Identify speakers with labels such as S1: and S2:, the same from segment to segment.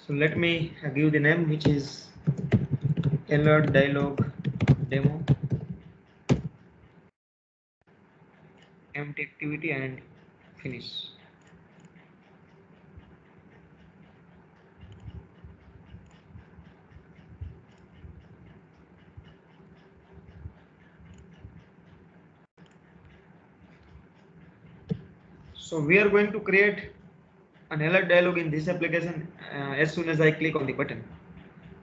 S1: So let me give the name, which is alert dialog demo empty activity, and finish. So we are going to create an alert dialog in this application as soon as I click on the button,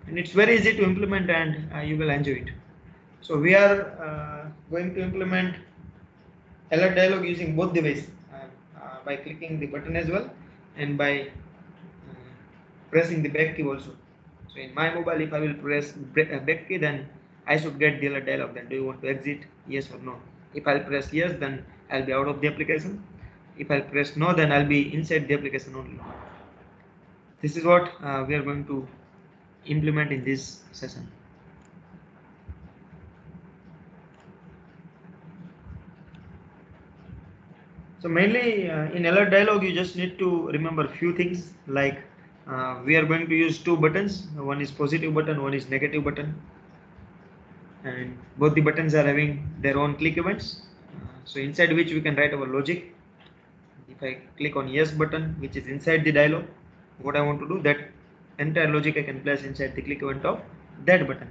S1: and it's very easy to implement, and you will enjoy it. So we are going to implement alert dialog using both the ways, by clicking the button as well, and by pressing the back key also. So in my mobile, if I will press back key, then I should get the alert dialog. Then do you want to exit? Yes or no? If I'll press yes, then I'll be out of the application. If I'll press no, then I'll be inside the application only. This is what we are going to implement in this session. So mainly in alert dialog, you just need to remember few things, like we are going to use two buttons. One is positive button, one is negative button, and both the buttons are having their own click events. So inside which we can write our logic. If I click on yes button, which is inside the dialog, what I want to do, that entire logic I can place inside the click event of that button.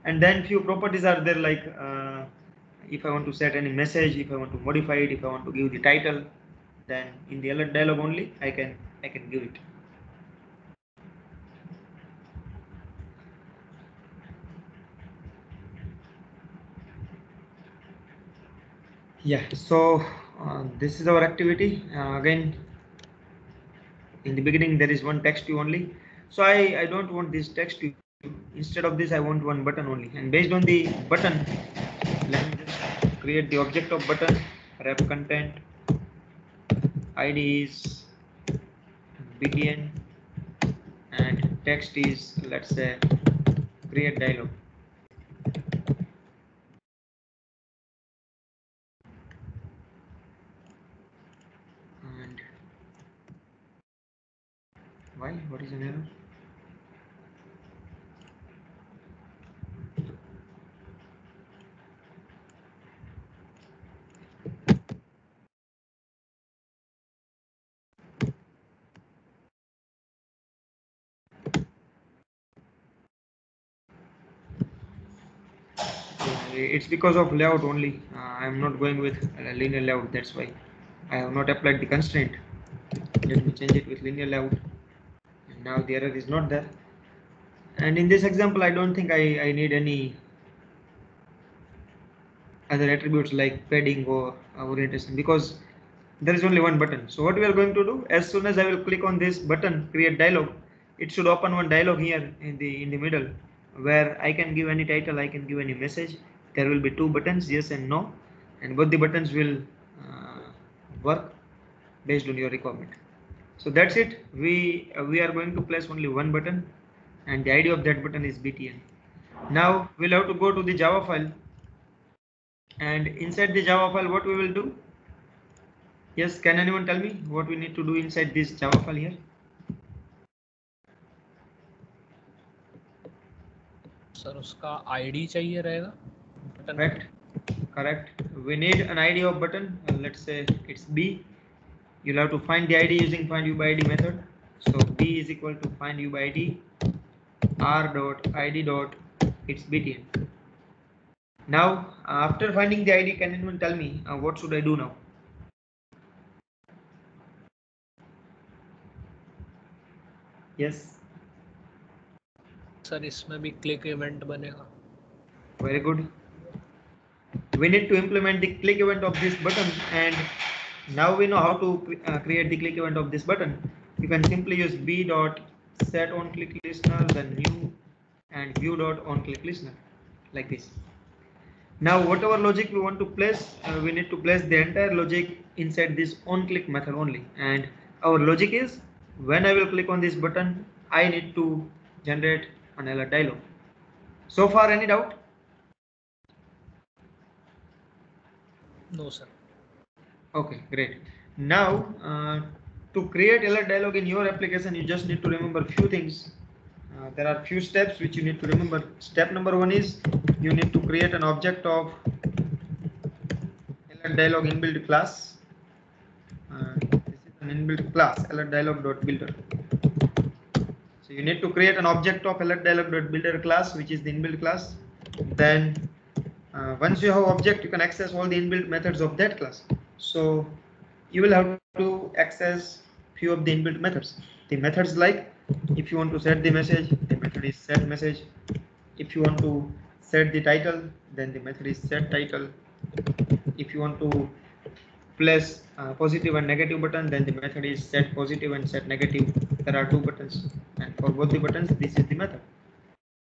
S1: And then few properties are there, like if I want to set any message, if I want to modify it, if I want to give the title, then in the alert dialog only I can give it. Yeah, so this is our activity. Again, in the beginning there is one text view only, so I don't want this text view. Instead of this, I want one button only, and based on the button, let me just create the object of button. Ref content id is btn, and text is, let's say, create dialog. And why, what is an error? It's because of layout only. I'm not going with linear layout, that's why I have not applied the constraint. Let me change it with linear layout, and now the error is not there. And in this example, I don't think I need any other attributes like padding or orientation, because there is only one button. So what we are going to do, as soon as I will click on this button create dialog, it should open one dialog here in the middle, where I can give any title, I can give any message. There will be two buttons, yes and no, and both the buttons will work based on your requirement. So that's it. We are going to place only one button, and the ID of that button is btn. Now we'll have to go to the Java file, and inside the Java file, what we will do? Yes, can anyone tell me what we need to do inside this Java file here?
S2: Sir उसका ID चाहिए रहेगा
S1: button. Correct. We need an ID of button. Let's say it's B. You'll have to find the ID using find u by ID method. So B is equal to find u by ID r dot id dot its btn. Now after finding the ID, can anyone tell me what should I do now? Yes.
S2: Sir इसमें भी click event बनेगा.
S1: Very good. We need to implement the click event of this button, and now we know how to create the click event of this button. You can simply use b dot set on click listener, then new, and view dot on click listener, like this. Now whatever logic we want to place, we need to place the entire logic inside this on click method only, and our logic is, when I will click on this button, I need to generate an alert dialog. So far, any doubt?
S2: No sir.
S1: Okay, great. Now to create alert dialog in your application, you just need to remember few things. There are few steps which you need to remember. Step number 1 is you need to create an object of alert dialog inbuilt class. This is an inbuilt class alert dialog dot builder. So you need to create an object of alert dialog dot builder class, which is the inbuilt class. Then once you have object, you can access all the inbuilt methods of that class. So you will have to access few of the inbuilt methods. The methods like, if you want to set the message, the method is set message. If you want to set the title, then the method is set title. If you want to place positive and negative button, then the method is set positive and set negative. There are two buttons, and for both the buttons, this is the method: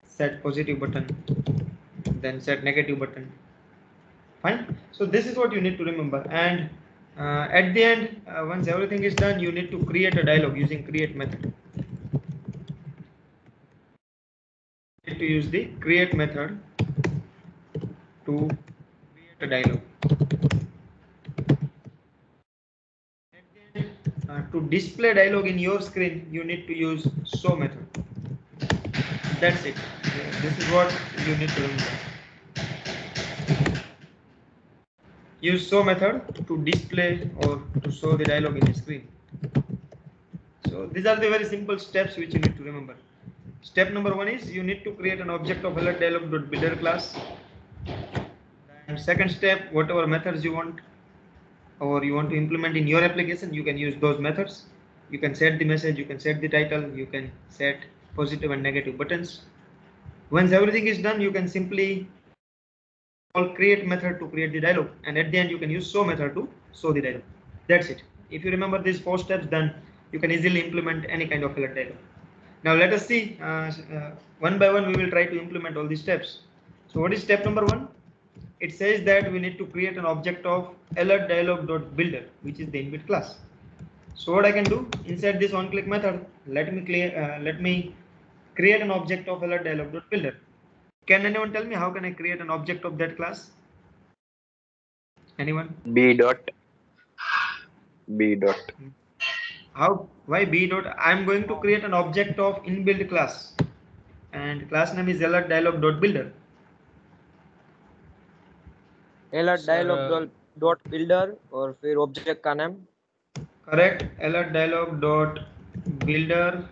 S1: set positive button, then set negative button. Fine. So this is what you need to remember. And at the end, once everything is done, you need to create a dialog using create method. You need to use the create method to create a dialog. To display dialog in your screen, you need to use show method. That's it. This is what you need to remember. Use show method to display or to show the dialog in the screen. So these are the very simple steps which you need to remember. Step number 1 is you need to create an object of alert dialog.builder class. And second step, whatever methods you want or you want to implement in your application, you can use those methods. You can set the message, you can set the title, you can set positive and negative buttons. Once everything is done, you can simply call create method to create the dialog, and at the end you can use show method to show the dialog. That's it. If you remember these 4 steps, then you can easily implement any kind of alert dialog. Now let us see one by one. We will try to implement all these steps. So what is step number 1? It says that we need to create an object of alert dialog.builder, which is the inbuilt class. So what I can do inside this on-click method, let me create an object of alert dialog.builder. Can anyone tell me how can I create an object of that class? Anyone?
S3: B dot.
S1: How? Why B dot? I'm going to create an object of inbuilt class, and class name is alert dialog.builder.
S4: alert dialog dot builder और फिर object का name.
S1: Correct. Alert dialog.builder.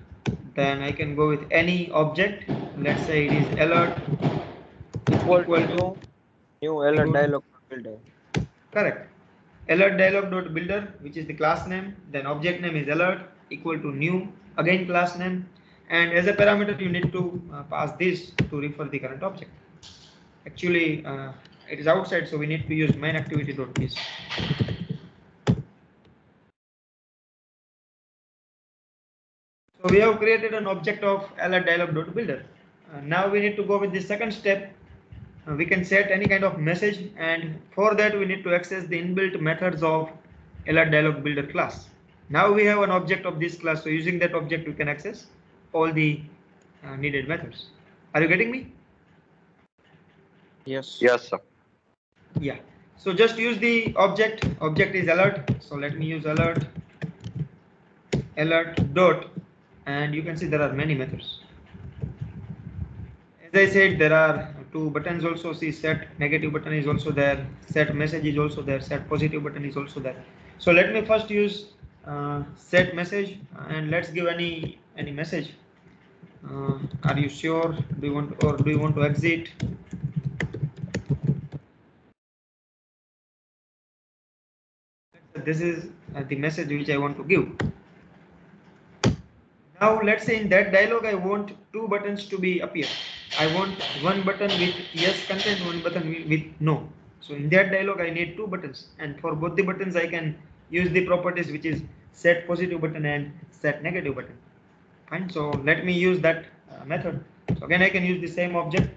S1: Then I can go with any object. Let's say it is alert
S4: equal to new alert dialog.builder.
S1: Correct. Alert dialog.builder, which is the class name. Then object name is alert equal to new, again class name. And as a parameter, you need to pass this to refer the current object. Actually, it is outside, so we need to use main activity.this. So we have created an object of alert dialog.builder. Now we need to go with the second step. We can set any kind of message, and for that we need to access the inbuilt methods of alert dialog builder class. Now we have an object of this class, so using that object we can access all the needed methods. Are you getting me?
S4: Yes.
S3: Yes, sir.
S1: Yeah. So just use the object. Object is alert. So let me use alert dot, and you can see there are many methods. As I said, there are 2 buttons also. See, set negative button is also there, set message is also there, set positive button is also there. So let me first use set message, and let's give any message. Are you sure? Do you want to exit? This is the message which I want to give. Now let's say in that dialog I want 2 buttons to be appear. I want one button with yes content, one button with no. So in that dialog I need 2 buttons, and for both the buttons I can use the properties which is set positive button and set negative button. Fine. So let me use that method. So again I can use the same object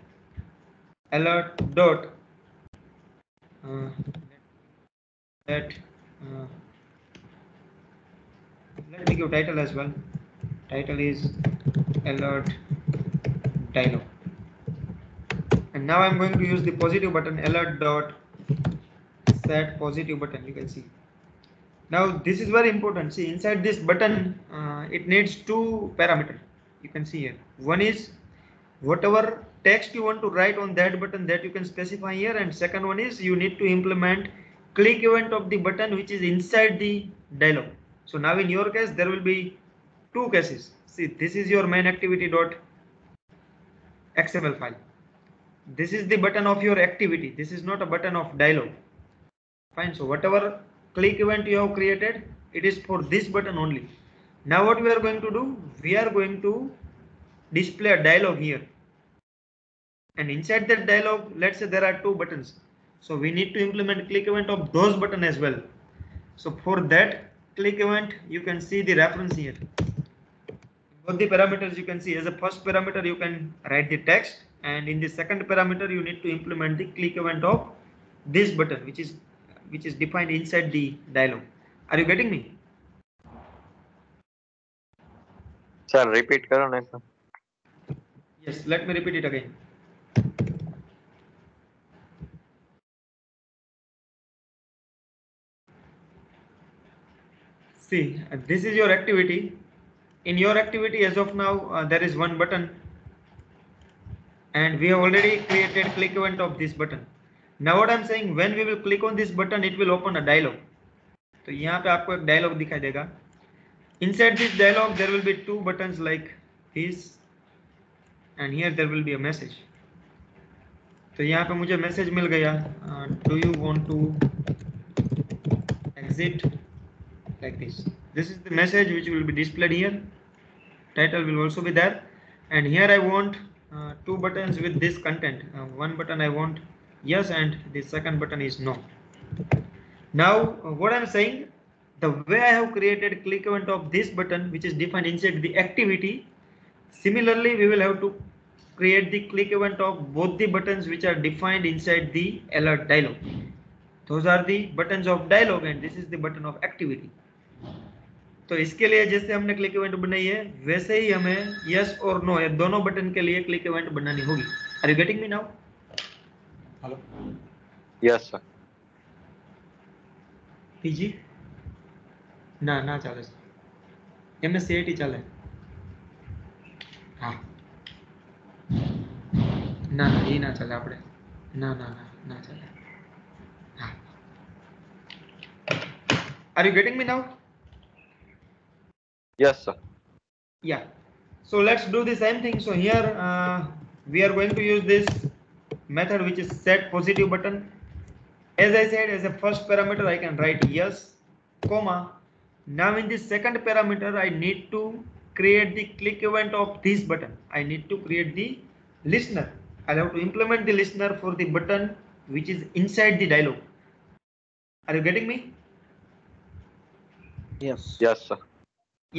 S1: alert dot let me give title as well. Title is alert dialog, and now I'm going to use the positive button alert dot set positive button. You can see Now this is very important. See, inside this button, it needs two parameters. You can see here. One is whatever text you want to write on that button, that you can specify here, and second one is you need to implement click event of the button which is inside the dialog. So now in your case there will be two cases. See, this is your main activity.xml file. This is the button of your activity. This is not a button of dialog. Fine. So whatever click event you have created, it is for this button only. Now what we are going to do, we are going to display a dialog here, and inside that dialog, let's say there are two buttons, so we need to implement click event of those button as well. So for that click event, you can see the reference here. Both the parameters you can see, as a first parameter you can write the text, and in the second parameter you need to implement the click event of this button which is defined inside the dialog. Are you getting me?
S3: Sir, repeat करो ना एकदम.
S1: Yes, let me repeat it again. See, this is your activity. In your activity as of now, there is one button, and we have already created click event of this button. Now what I'm saying, when we will click on this button, it will open a dialog. तो यहाँ पे आपको एक dialog दिखाई देगा. Inside this dialog, there will be two buttons like this, and here there will be a message. तो यहाँ पे मुझे message मिल गया. Do you want to exit? Like this. This is the message which will be displayed here. Title will also be there, and here I want two buttons with this content. One button I want yes, and the second button is no. Now what I'm saying, the way I have created click event of this button which is defined inside the activity, similarly we will have to create the click event of both the buttons which are defined inside the alert dialog. Those are the buttons of dialog, and this is the button of activity. तो इसके लिए जैसे हमने click event बनाई है, वैसे ही हमें yes और नो, ये दोनों बटन के लिए क्लिक इवेंट बनानी होगी. Are you getting me now?
S3: Hello. Yes sir.
S1: PG ना ચાલે છે. એમએસ સીઆઈટી ચાલે. હા ના એ ના ચાલે આપણે. ના ચાલે. હા. Are you getting me now?
S3: Yes sir.
S1: Yeah, so let's do the same thing. So here we are going to use this method which is set positive button. As I said, as a first parameter I can write yes, comma. Now in this second parameter I need to create the click event of this button. I need to create the listener. I have to implement the listener for the button which is inside the dialog. Are you getting me?
S4: Yes.
S3: Yes sir.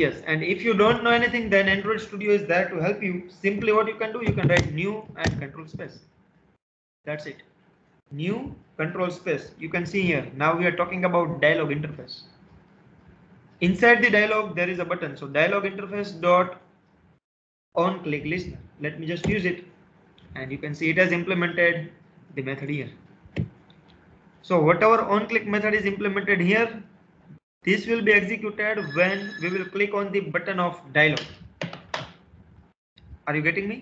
S1: Yes, and if you don't know anything, then Android Studio is there to help you. Simply what you can do, you can write new and control space. That's it. New control space. You can see here. Now we are talking about dialog interface. Inside the dialog, there is a button. So dialog interface dot on click listener. Let me just use it, and you can see it has implemented the method here. So whatever on click method is implemented here, this will be executed when we will click on the button of dialog. Are you getting me?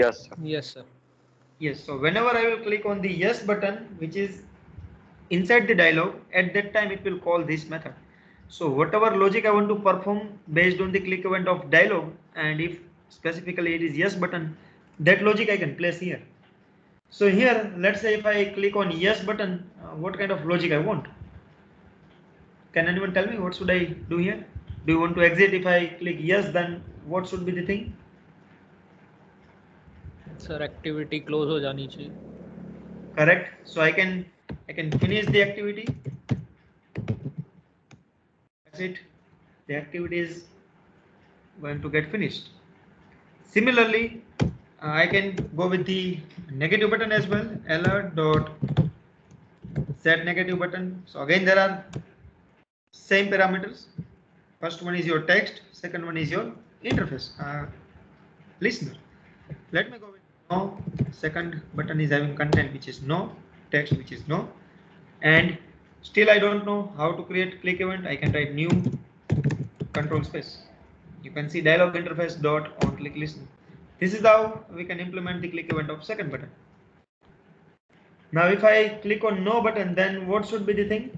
S3: Yes sir.
S2: Yes, sir.
S1: Yes. So whenever I will click on the yes button, which is inside the dialog, at that time it will call this method. So whatever logic I want to perform based on the click event of dialog, and if specifically it is yes button, that logic I can place here. So here, let's say if I click on yes button, what kind of logic I want? Can anyone tell me what should I do here? Do you want to exit? If I click yes, then what should be the thing?
S2: Sir, activity close हो जानी चाहिए.
S1: Correct. So I can finish the activity. That's it. The activity is going to get finished. Similarly, I can go with the negative button as well. Alert dot set negative button. So again there are same parameters. First one is your text, second one is your interface listener. Let me go with no. Second button is having content which is no, text which is no, and Still I don't know how to create click event. I can write new control space. You can see dialog interface dot on click listen. This is how we can implement the click event of second button. Now if I click on no button, then what should be the thing?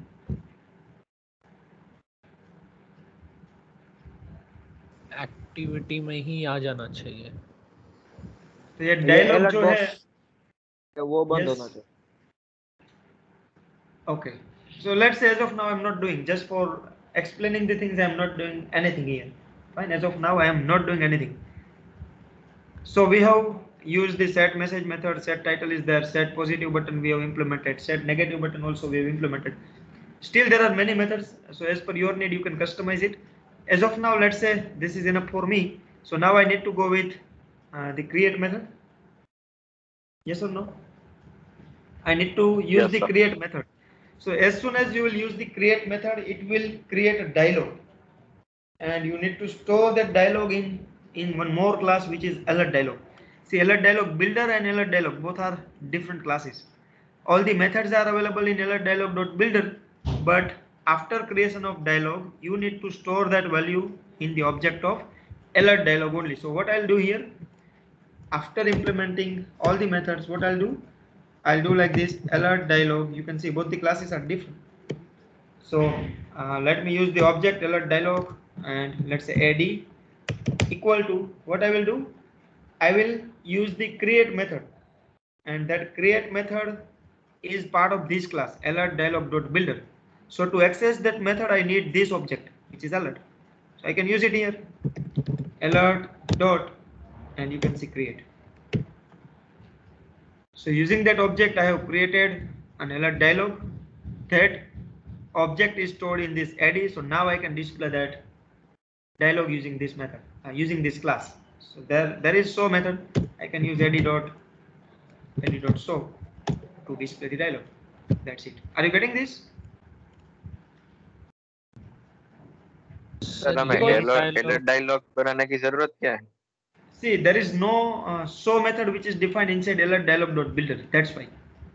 S2: Activity में ही आ जाना चाहिए.
S1: तो ये
S4: ये
S1: dialogue
S4: alert
S1: जो
S4: box
S1: है,
S4: वो बंद
S1: yes.
S4: होना चाहिए.
S1: Okay, so let's say as of now I'm not doing, just for explaining the things, I'm not doing anything here. Fine, as of now I am not doing anything. So we have used the set message method, set title is there, set positive button we have implemented, set negative button also we have implemented. Still there are many methods, so as per your need you can customize it. As of now, let's say this is enough for me, so now I need to go with the create method. Yes or no? I need to use
S3: Yes,
S1: the
S3: sir.
S1: create method. So as soon as you will use the create method, it will create a dialog, and you need to store that dialog in one more class, which is alert dialog. See, alert dialog builder and alert dialog both are different classes. All the methods are available in alert dialog.builder, but after creation of dialog you need to store that value in the object of alert dialog only. So what I'll do here, after implementing all the methods, what I'll do like this: alert dialog. You can see both the classes are different. So let me use the object alert dialog, and let's say ad equal to, what I will do, I will use the create method, and that create method is part of this class alert dialog.builder. So to access that method I need this object, which is alert. So I can use it here, alert dot, and you can see create. So using that object I have created an alert dialog. That object is stored in this ad, so now I can display that dialog using this method, using this class. So there is show method. I can use ad dot show to display the dialog. That's it. Are you getting this?
S3: Sir हमें
S2: ये
S3: alert
S2: dialogue
S3: dialog बनाने की जरूरत क्या है?
S1: See, there is no show method which is defined inside alert dialog.builder. That's why.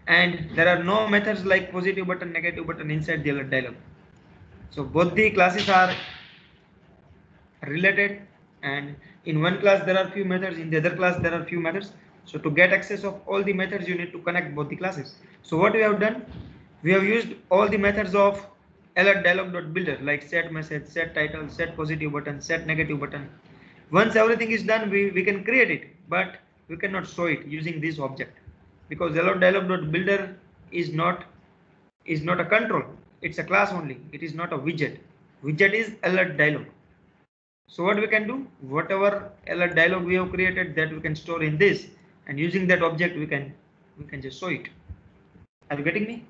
S1: And there are no methods like positive button, negative button inside the alert dialog. So both the classes are related, and in one class there are few methods, in the other class there are few methods. So to get access of all the methods you need to connect both the classes. So what we have done, we have used all the methods of alert dialog.builder, like set message, set title, set positive button, set negative button. Once everything is done, we can create it, but we cannot show it using this object, because alert dialog.builder is not a control, it's a class only, it is not a widget. Widget is alert dialog. So what we can do, whatever alert dialog we have created, that we can store in this, and using that object we can just show it. Are you getting me?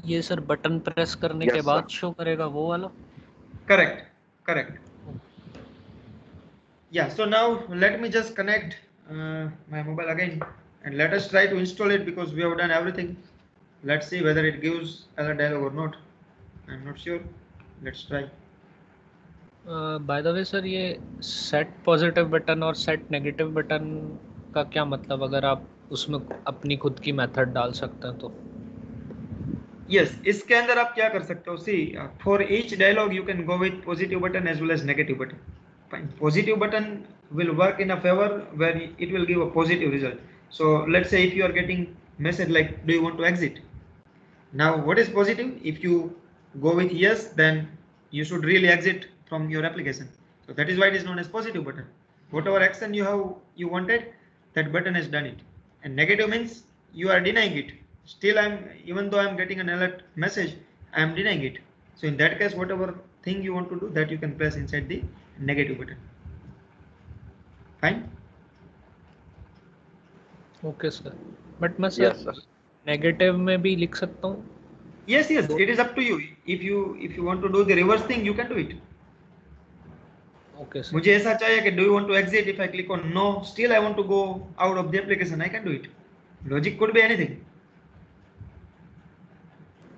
S2: ये sir button press करने
S3: Yes,
S2: के
S3: sir.
S2: बाद show करेगा वो वाला.
S1: Correct. Yeah, so now let me just connect my mobile again, and let us try to install it, because we have done everything. Let's see whether it gives alert dialog or not. I'm not sure. Let's try.
S2: By the way sir, ये set positive button और set negative button का क्या मतलब, अगर आप उसमें अपनी खुद की मेथड डाल सकते हैं तो.
S1: Yes, इसके अंदर आप क्या कर सकते हो? See, for each dialog you can go with positive button as well as negative button. Fine. Positive button will work in a favor where it will give a positive result. So let's say if you are getting message like, do you want to exit? Now what is positive? If you go with yes, then you should really exit from your application. So that is why it is known as positive button. Whatever action you wanted, that button has done it. And negative means you are denying it. Still even though I'm getting an alert message, I am denying it. So in that case, whatever thing you want to do, that you can press inside the negative button. Fine.
S2: Okay sir, but मैं
S3: Yes,
S2: sir
S3: sir.
S2: Negative में भी लिख सकता हूँ.
S1: Yes, it is up to you. If you want to do the reverse thing, you can do it.
S2: Okay sir.
S1: मुझे ऐसा चाहिए कि do you want to exit? If I click on no, still I want to go out of the application, I can do it. Logic could be anything.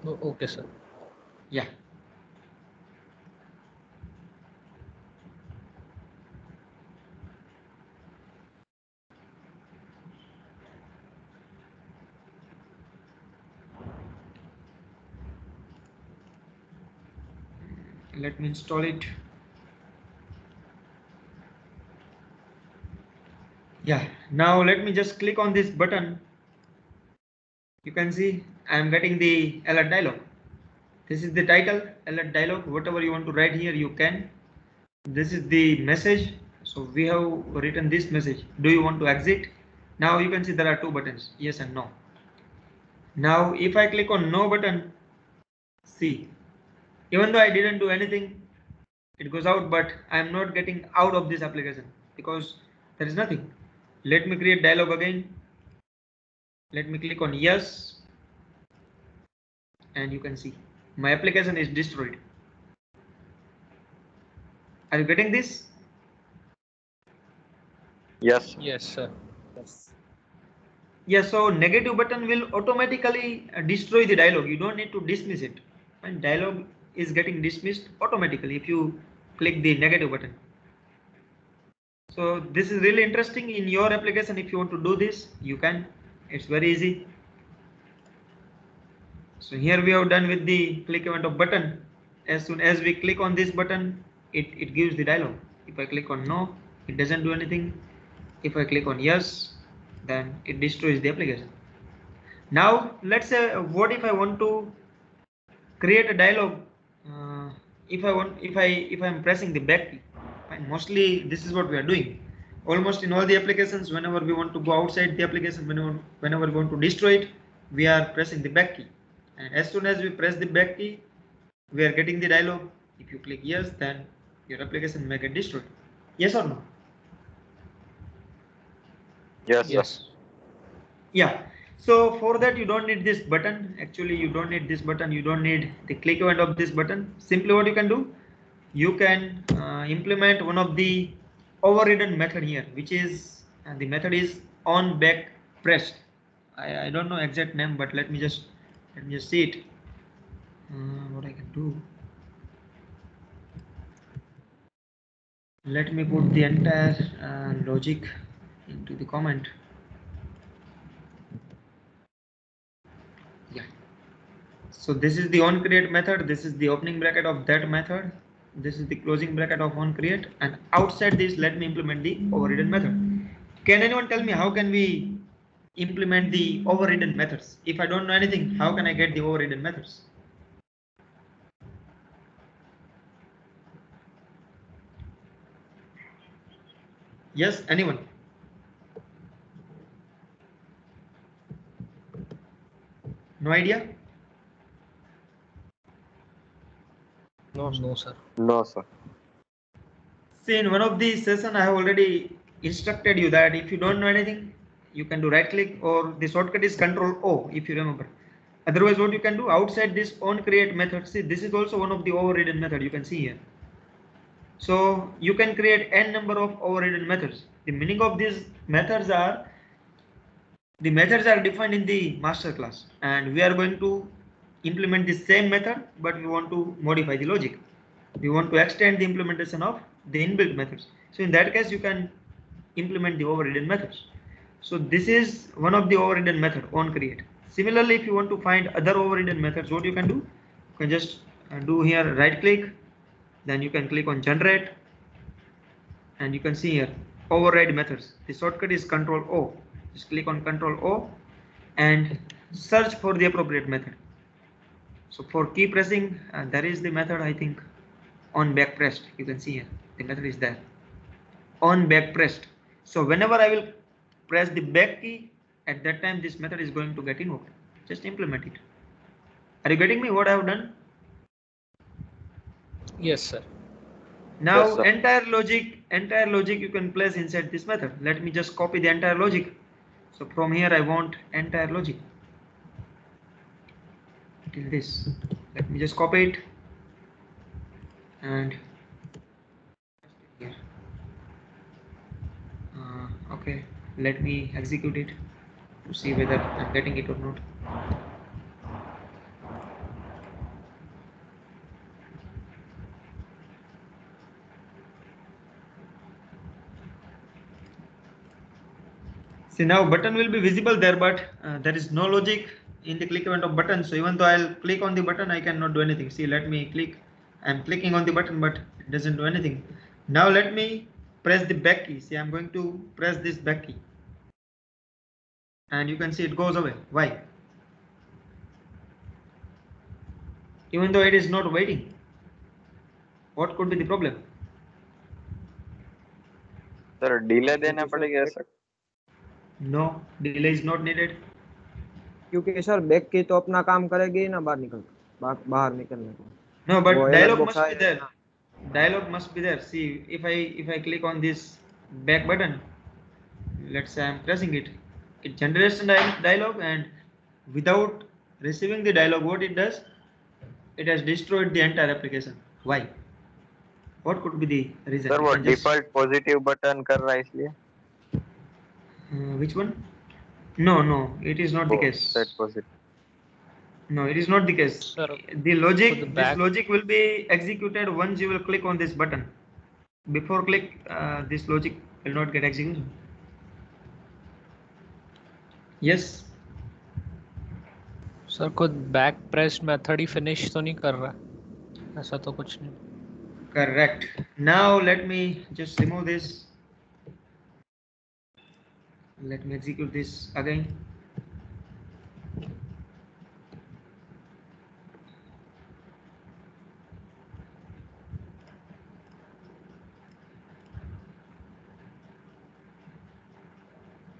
S2: Okay sir.
S1: Yeah. Let me install it. Yeah, now let me just click on this button. You can see I am getting the alert dialog. This is the title, alert dialog. Whatever you want to write here, you can. This is the message. So we have written this message. Do you want to exit? Now you can see there are two buttons, yes and no. Now if I click on no button, see, even though I didn't do anything, it goes out, but I am not getting out of this application because there is nothing. Let me create dialog again. Let me click on yes, and you can see my application is destroyed. Are you getting this?
S3: Yes.
S2: Yes, sir.
S1: Yes, so negative button will automatically destroy the dialog. You don't need to dismiss it. And dialog is getting dismissed automatically if you click the negative button. So this is really interesting in your application. If you want to do this, you can. It's very easy. So here we have done with the click event of button. As soon as we click on this button, it gives the dialog. If I click on no, it doesn't do anything. If I click on yes, then it destroys the application. Now let's say what if I want to create a dialog if I'm pressing the back key. And mostly this is what we are doing almost in all the applications. Whenever we want to go outside the application, whenever we want to destroy it, we are pressing the back key, and as soon as we press the back key, we are getting the dialog. If you click yes, then your application may get destroyed. Yes or no?
S3: Yes.
S2: Yes.
S1: Yeah, so for that you don't need this button. Actually you don't need this button, you don't need the click event of this button. Simply what you can do, you can implement one of the overridden method here, which is the method is on back pressed. I don't know exact name, but let me just see it. What I can do, let me put the entire logic into the comment. Yeah, so this is the on create method, this is the opening bracket of that method, this is the closing bracket of on create, and outside this let me implement the overridden method. Can anyone tell me how can we implement the overridden methods? If I don't know anything, how can I get the overridden methods? Yes, anyone? No idea?
S2: No, sir.
S3: No, sir.
S1: See, in one of the session I have already instructed you that if you don't know anything, you can do right click, or the shortcut is Control O if you remember. Otherwise what you can do outside this on create method, see this is also one of the overridden method you can see here. So you can create n number of overridden methods. The meaning of these methods are, the methods are defined in the master class, and we are going to implement the same method, but we want to modify the logic. We want to extend the implementation of the inbuilt methods. So in that case, you can implement the overridden methods. So this is one of the overridden method on create. Similarly, if you want to find other overridden methods, what you can do? You can just do here right click, then you can click on generate, and you can see here override methods. The shortcut is Control O. Just click on Control O and search for the appropriate method. So for key pressing, there is the method, I think, on back pressed. You can see here the method is there, on back pressed. So whenever I will press the back key, at that time this method is going to get invoked. Just implement it. Are you getting me what I have done?
S2: Yes, sir.
S1: Now
S3: Yes, sir.
S1: entire logic you can place inside this method. Let me just copy the entire logic. So from here I want entire logic till this. Let me just copy it and here. Okay, let me execute it to see whether I'm getting it or not. See, now button will be visible there, but there is no logic in the click event of button. So even though I'll click on the button, I cannot do anything. See, let me click I'm clicking on the button, but it doesn't do anything. Now let me press the back key. See, I'm going to press this back key. And you can see it goes away. Why? Even though it is not waiting. What could be the problem?
S3: Sir delay देना पड़ेगा sir.
S1: No, delay is not needed.
S4: क्योंकि sir back की तो अपना काम करेगी ही ना बाहर बाहर निकलने को.
S1: No, but
S4: वो
S1: dialog
S4: alert
S1: must
S4: box
S1: be
S4: आएगा
S1: there.
S4: ना.
S1: Dialog must be there. See, if I click on this back button, let's say I'm pressing it, it generates a dialog, and without receiving the dialog, what it does, it has destroyed the entire application. Why? What could be the reason?
S3: Sir
S1: You
S3: वो
S1: can just-
S3: default positive button कर रहा है इसलिए.
S1: which one? No, it is not the case.
S3: Set positive.
S1: No, it is not the case.
S2: Sir,
S1: The logic,
S2: for the
S1: this
S2: back-
S1: logic will be executed once you will click on this button. Before click, this logic will not get executed. Yes.
S2: Sir खुद back press method ही finish तो नहीं कर रहा, ऐसा तो कुछ नहीं.
S1: Correct. Now let me just remove this. Let me execute this again.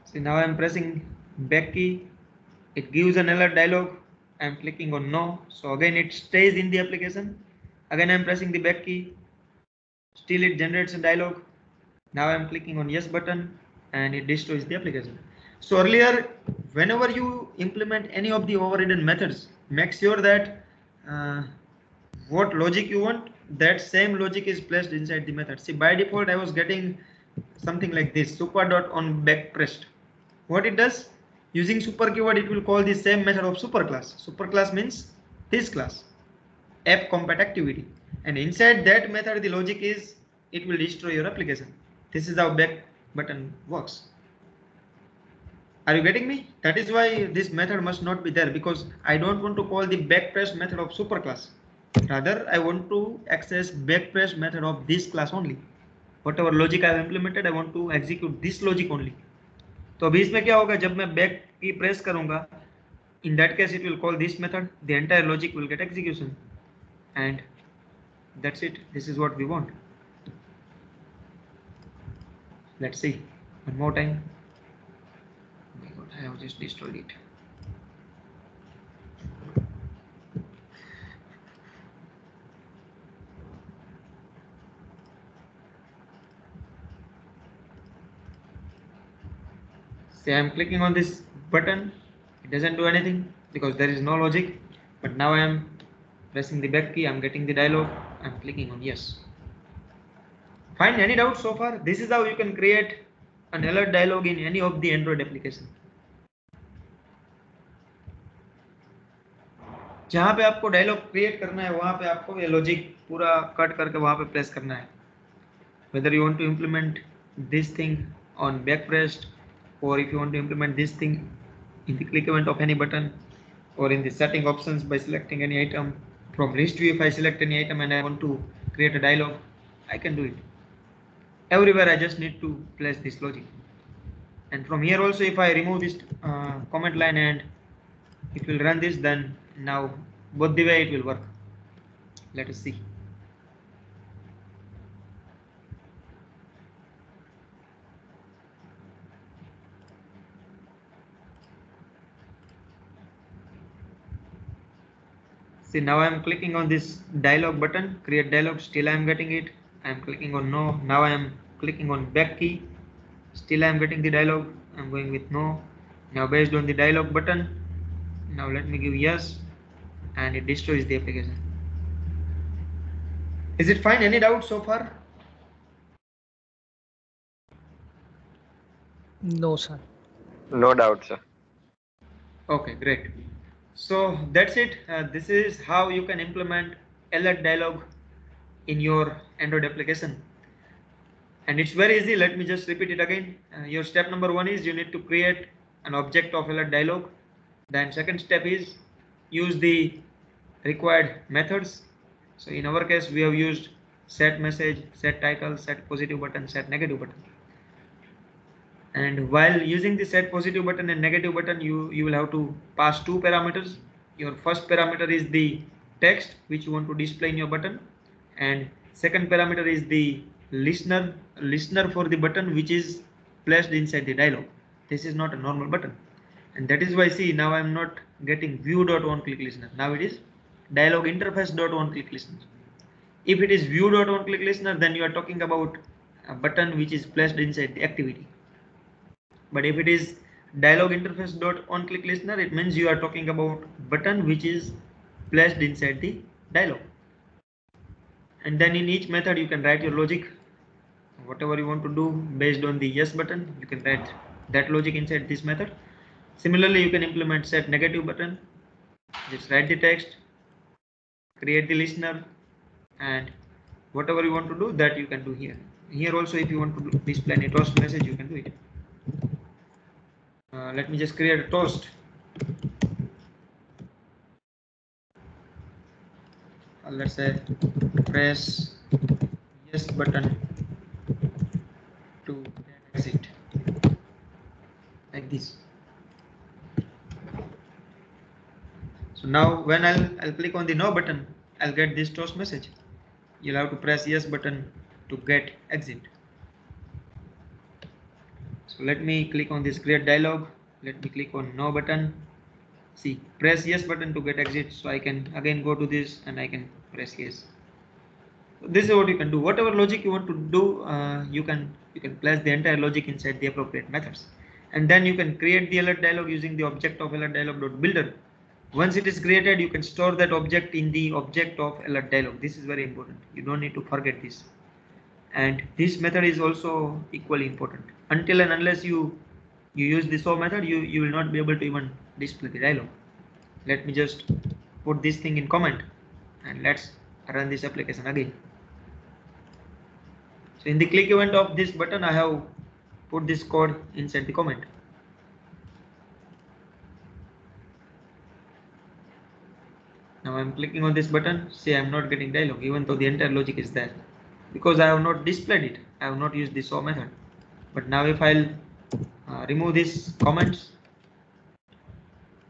S1: See, now I am pressing back key. It gives an alert dialog. I am clicking on no. So again it stays in the application. Again I am pressing the back key. Still it generates a dialog. Now I am clicking on yes button and it destroys the application. So earlier, whenever you implement any of the overridden methods, make sure that what logic you want, that same logic is placed inside the method. See, by default I was getting something like this, super dot on back pressed. What it does, using super keyword, it will call the same method of superclass. Superclass means this class, app compat activity, and inside that method the logic is it will destroy your application. This is how back button works. Are you getting me? That is why this method must not be there, because I don't want to call the back press method of superclass. Rather, I want to access back press method of this class only. Whatever logic I have implemented, I want to execute this logic only. तो अभी इसमें क्या होगा, जब मैं back की press करूंगा, in that case it will call this method, the entire logic will get execution, and that's it. This is what we want. Let's see one more time. Oh my God, I have just destroyed it. Say I'm clicking on this button, it doesn't do anything because there is no logic. But now I am pressing the back key, I'm getting the dialog, I'm clicking on yes. Fine, any doubts so far? This is how you can create an alert dialog in any of the Android application. जहां पे आपको dialogue create करना है वहां पे आपको ये logic पूरा कट करके वहां पे प्रेस करना है. Whether you want to implement this thing on back pressed, or if you want to implement this thing in the click event of any button, or in the setting options by selecting any item from list view. If I select any item and I want to create a dialog, I can do it. Everywhere I just need to place this logic. And from here also, if I remove this comment line and it will run this, then now both the way it will work. Let us see. See, now I am clicking on this dialog button, create dialog, still I am getting it. I am clicking on no. Now I am clicking on back key, still I am getting the dialog. I am going with no. Now based on the dialog button, now let me give yes, and it destroys the application. Is it fine? Any doubt so far?
S2: No sir.
S3: No doubt, sir.
S1: Okay, great. So that's it. This is how you can implement alert dialog in your Android application. And it's very easy. Let me just repeat it again. Your step number 1 is you need to create an object of alert dialog. Then second step is use the required methods. So in our case, we have used set message, set title, set positive button, set negative button. And while using the set positive button and negative button, you will have to pass two parameters. Your first parameter is the text which you want to display in your button, and second parameter is the listener for the button which is placed inside the dialog. This is not a normal button, and that is why, see, now I am not getting view.onClick listener. Now it is dialog interface.onClick listener. If it is view.onClick listener, then you are talking about a button which is placed inside the activity. But if it is dialog interface.onClick listener, it means you are talking about button which is placed inside the dialog. And then in each method you can write your logic, whatever you want to do based on the yes button, you can write that logic inside this method. Similarly, you can implement set negative button, just write the text, create the listener, and whatever you want to do, that you can do here. Here also, if you want to display any toast message, you can do it. Let me just create a toast. Let's say press yes button to exit, like this. So now when I'll click on the no button, I'll get this toast message. You'll have to press yes button to get exit. So let me click on this create dialog. Let me click on no button. See, press yes button to get exit. So I can again go to this and I can press yes. So this is what you can do. Whatever logic you want to do, you can place the entire logic inside the appropriate methods, and then you can create the alert dialog using the object of alert dialog.builder. Once it is created, you can store that object in the object of alert dialog. This is very important. You don't need to forget this. And this method is also equally important. Until and unless you use this O method, you will not be able to even display the dialog. Let me just put this thing in comment and let's run this application again. So in the click event of this button, I have put this code inside the comment. Now I'm clicking on this button. See, I'm not getting dialog even though the entire logic is there, because I have not displayed it. I have not used this O method. But now if I'll remove these comments,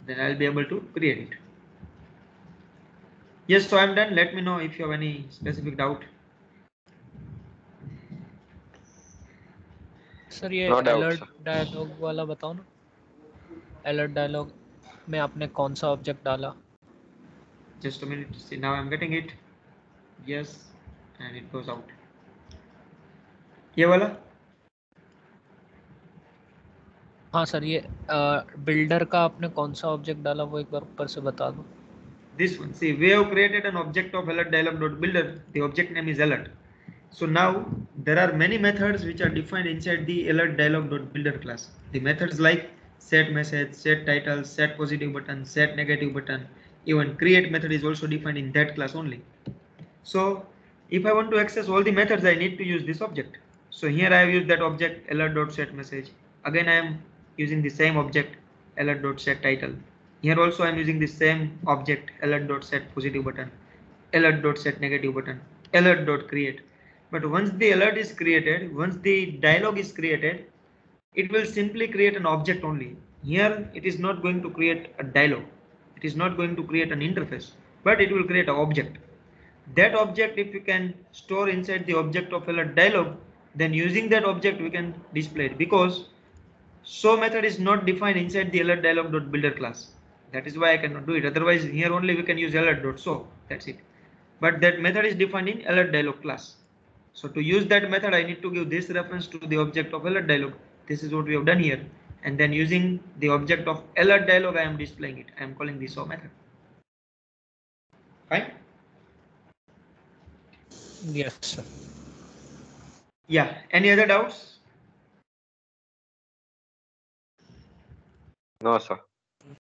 S1: then I'll be able to create it. Yes, so I'm done. Let me know if you have any specific doubt.
S2: Sir ये
S3: No doubt,
S2: alert
S3: sir.
S2: Dialogue वाला बताओ ना, alert dialogue में आपने कौन सा object डाला?
S1: Just a minute. See, now I'm getting it. Yes, and it goes out. ये वाला?
S2: हाँ सर, ये बिल्डर का आपने कौन सा ऑब्जेक्ट डाला वो एक बार ऊपर से बता दो.
S1: This one. See, we have created an object of alert dialog.builder. The object name is alert. So now there are many methods which are defined inside the alert dialog.builder class. The methods like set message, set title, set positive button, set negative button, even create method is also defined in that class only. So if I want to access all the methods, I need to use this object. So here I have used that object alert.setMessage. Again I am using the same object alert.setTitle. Here also I am using the same object alert.setPositive button, alert.setNegative button, alert.create. But once the alert is created, once the dialog is created, it will simply create an object only. Here it is not going to create a dialog. It is not going to create an interface, but it will create an object. That object, if you can store inside the object of alert dialog, then using that object we can display it, because show method is not defined inside the alert dialog.builder class. That is why I cannot do it. Otherwise here only we can use alert.show. That's it. But that method is defined in alert dialog class. So to use that method, I need to give this reference to the object of alert dialog. This is what we have done here. And then using the object of alert dialog, I am displaying it. I am calling this show method. Fine.
S2: Yes sir.
S1: Yeah. Any other doubts?
S3: No, sir.